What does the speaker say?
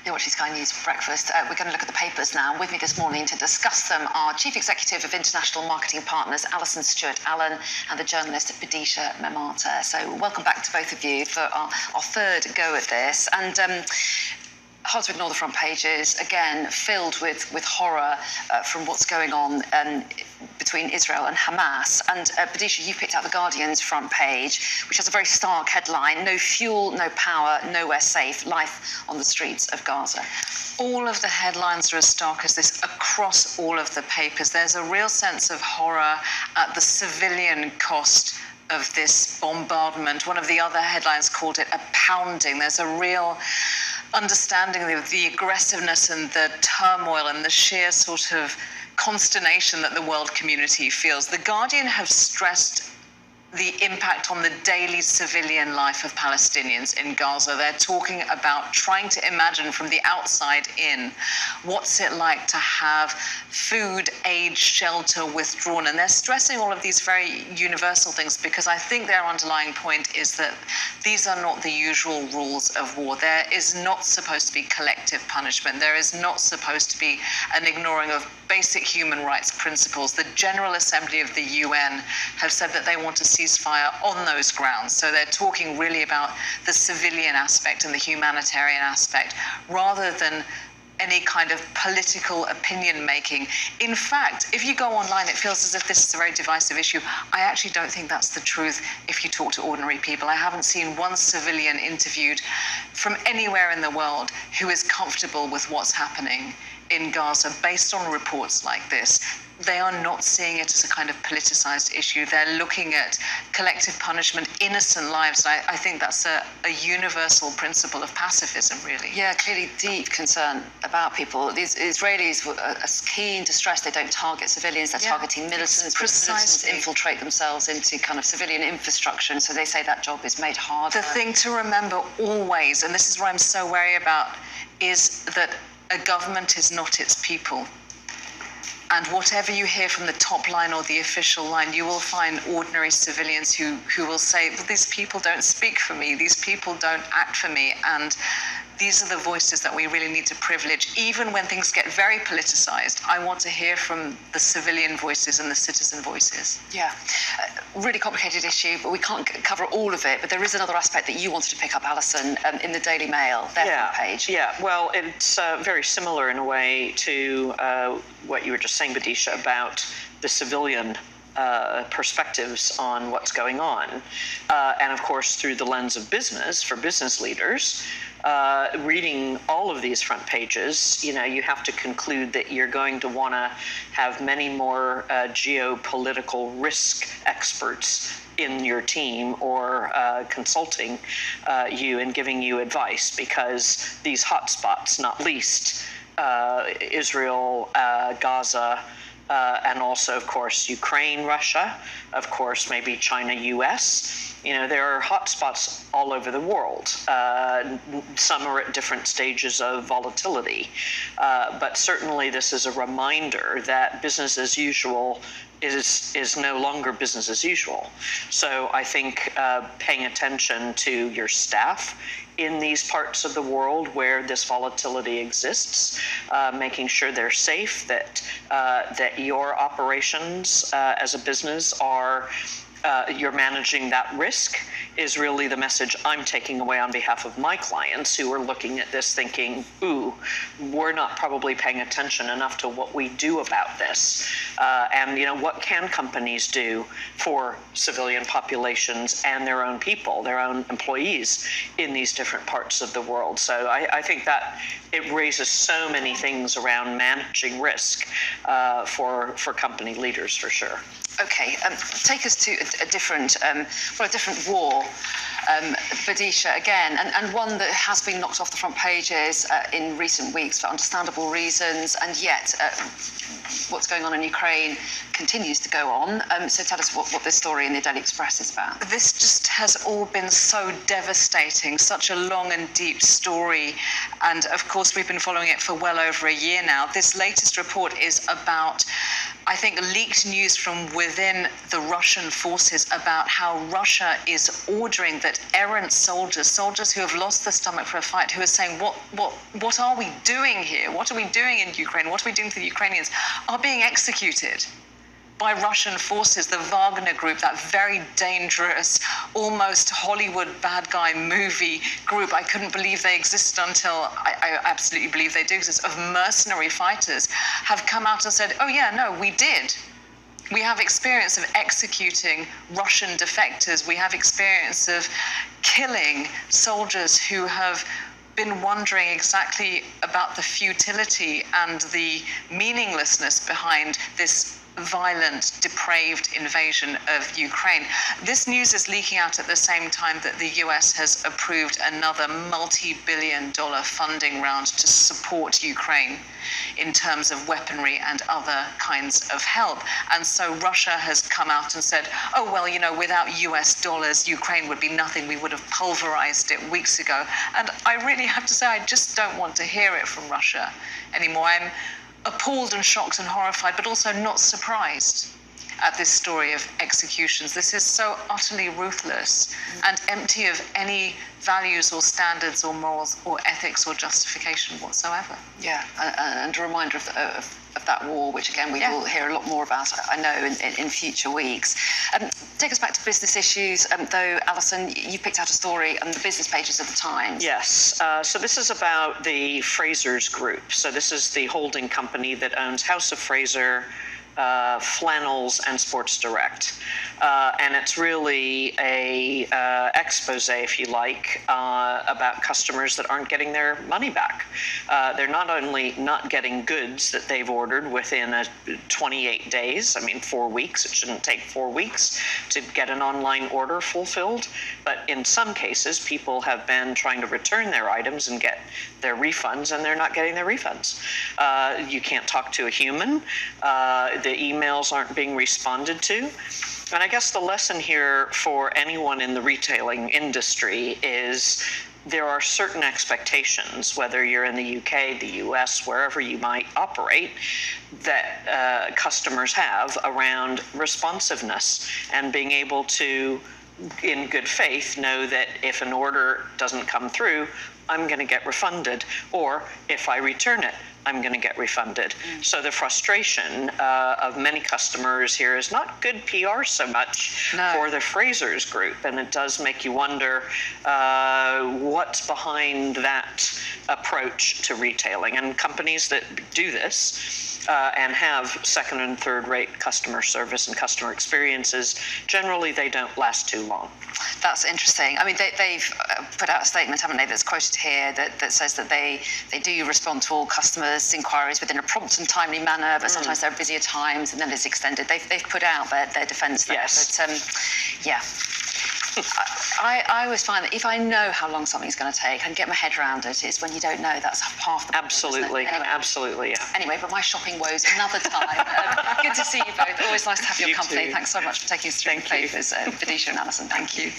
You're watching Sky News Breakfast. We're going to look at the papers now. With me this morning to discuss them are Chief Executive of International Marketing Partners, Alison Stewart-Allen, and the journalist Bidisha Memata. So welcome back to both of you for our third go at this. And hard to ignore the front pages, again, filled with horror from what's going on between Israel and Hamas. And Bidisha, you picked out The Guardian's front page, which has a very stark headline: no fuel, no power, nowhere safe, life on the streets of Gaza. All of the headlines are as stark as this across all of the papers. There's a real sense of horror at the civilian cost of this bombardment. One of the other headlines called it a pounding. There's a real understanding of the aggressiveness and the turmoil and the sheer sort of consternation that the world community feels. The Guardian have stressed the impact on the daily civilian life of Palestinians in Gaza. They're talking about trying to imagine from the outside in what's it like to have food, aid, shelter withdrawn. And they're stressing all of these very universal things because I think their underlying point is that these are not the usual rules of war. There is not supposed to be collective punishment. There is not supposed to be an ignoring of basic human rights principles. The General Assembly of the UN have said that they want to ceasefire on those grounds. So they're talking really about the civilian aspect and the humanitarian aspect rather than any kind of political opinion making. In fact, if you go online, it feels as if this is a very divisive issue. I actually don't think that's the truth if you talk to ordinary people. I haven't seen one civilian interviewed from anywhere in the world who is comfortable with what's happening in Gaza based on reports like this. They are not seeing it as a kind of politicized issue. They're looking at collective punishment, innocent lives. I think that's a universal principle of pacifism, really. Yeah, clearly deep concern about people. These Israelis are keen to stress they don't target civilians. They're targeting militants. Militants infiltrate themselves into kind of civilian infrastructure. And so they say that job is made harder. The thing to remember always, and this is what I'm so wary about, is that a government is not its people. And whatever you hear from the top line or the official line, you will find ordinary civilians who will say, well, these people don't speak for me, these people don't act for me. And these are the voices that we really need to privilege. Even when things get very politicized, I want to hear from the civilian voices and the citizen voices. Yeah, really complicated issue, but we can't cover all of it. But there is another aspect that you wanted to pick up, Alison, in the Daily Mail, their front page. Yeah, well, it's very similar in a way to what you were just saying, Bidisha, about the civilian perspectives on what's going on. And of course, through the lens of business, for business leaders, reading all of these front pages, you have to conclude that you're going to want to have many more geopolitical risk experts in your team or consulting you and giving you advice, because these hotspots, not least Israel, Gaza, and also, of course, Ukraine, Russia, of course, maybe China, US. There are hotspots all over the world. Some are at different stages of volatility. But certainly this is a reminder that business as usual is no longer business as usual. So I think paying attention to your staff in these parts of the world where this volatility exists, making sure they're safe, that your operations as a business are you're managing that risk, is really the message I'm taking away on behalf of my clients who are looking at this thinking, ooh, we're not probably paying attention enough to what we do about this. And what can companies do for civilian populations and their own people, their own employees in these different parts of the world. So I think that it raises so many things around managing risk for company leaders, for sure. Okay, take us to a different war, Bidisha, again, and one that has been knocked off the front pages in recent weeks for understandable reasons, and yet what's going on in Ukraine continues to to go on. So tell us what this story in the Daily Express is about. This just has all been so devastating, such a long and deep story. And of course, we've been following it for well over a year now. This latest report is about, I think, leaked news from within the Russian forces about how Russia is ordering that errant soldiers who have lost their stomach for a fight, who are saying, what are we doing here? What are we doing in Ukraine? What are we doing to the Ukrainians? Are being executed by Russian forces, the Wagner group, that very dangerous, almost Hollywood bad guy movie group. I couldn't believe they existed until I absolutely believe they do exist, of mercenary fighters, have come out and said, oh yeah, no, we did. We have experience of executing Russian defectors. We have experience of killing soldiers who have been wondering exactly about the futility and the meaninglessness behind this violent, depraved invasion of Ukraine. This news is leaking out at the same time that the US has approved another multi-billion-dollar funding round to support Ukraine in terms of weaponry and other kinds of help. And so Russia has come out and said, oh, well, you know, without US dollars, Ukraine would be nothing. We would have pulverized it weeks ago. And I really have to say, I just don't want to hear it from Russia anymore. I'm appalled and shocked and horrified, but also not surprised at this story of executions. This is so utterly ruthless and empty of any values or standards or morals or ethics or justification whatsoever. Yeah, and a reminder of that war, which again we will hear a lot more about, I know, in future weeks. Take us back to business issues, though, Alison, you picked out a story on the business pages of the Times. Yes, so this is about the Frasers Group. So this is the holding company that owns House of Fraser, Flannels, and Sports Direct. And it's really a expose, if you like, about customers that aren't getting their money back. They're not only not getting goods that they've ordered within 28 days, I mean 4 weeks, it shouldn't take 4 weeks to get an online order fulfilled, but in some cases people have been trying to return their items and get their refunds, and they're not getting their refunds. You can't talk to a human. The emails aren't being responded to. And I guess the lesson here for anyone in the retailing industry is there are certain expectations, whether you're in the UK, the US, wherever you might operate, that customers have around responsiveness and being able to, in good faith, know that if an order doesn't come through, I'm going to get refunded, or if I return it, I'm going to get refunded. So the frustration of many customers here is not good PR so much for the Frasers Group, and it does make you wonder what's behind that approach to retailing. And companies that do this and have second and third rate customer service and customer experiences, generally they don't last too long. That's interesting. I mean, they've put out a statement, haven't they, that's quoted here that says that they do respond to all customers' inquiries within a prompt and timely manner, but sometimes there are busier times and then it's extended. They've put out their defence there. Yes. But yeah. I always find that if I know how long something's going to take and get my head around it, it's when you don't know, that's half the problem. Absolutely, anyway, absolutely, yeah. Anyway, but my shopping woes another time. Good to see you both. Always nice to have your company. Too. Thanks so much for taking us through the papers, Bidisha and Alison. Thank you.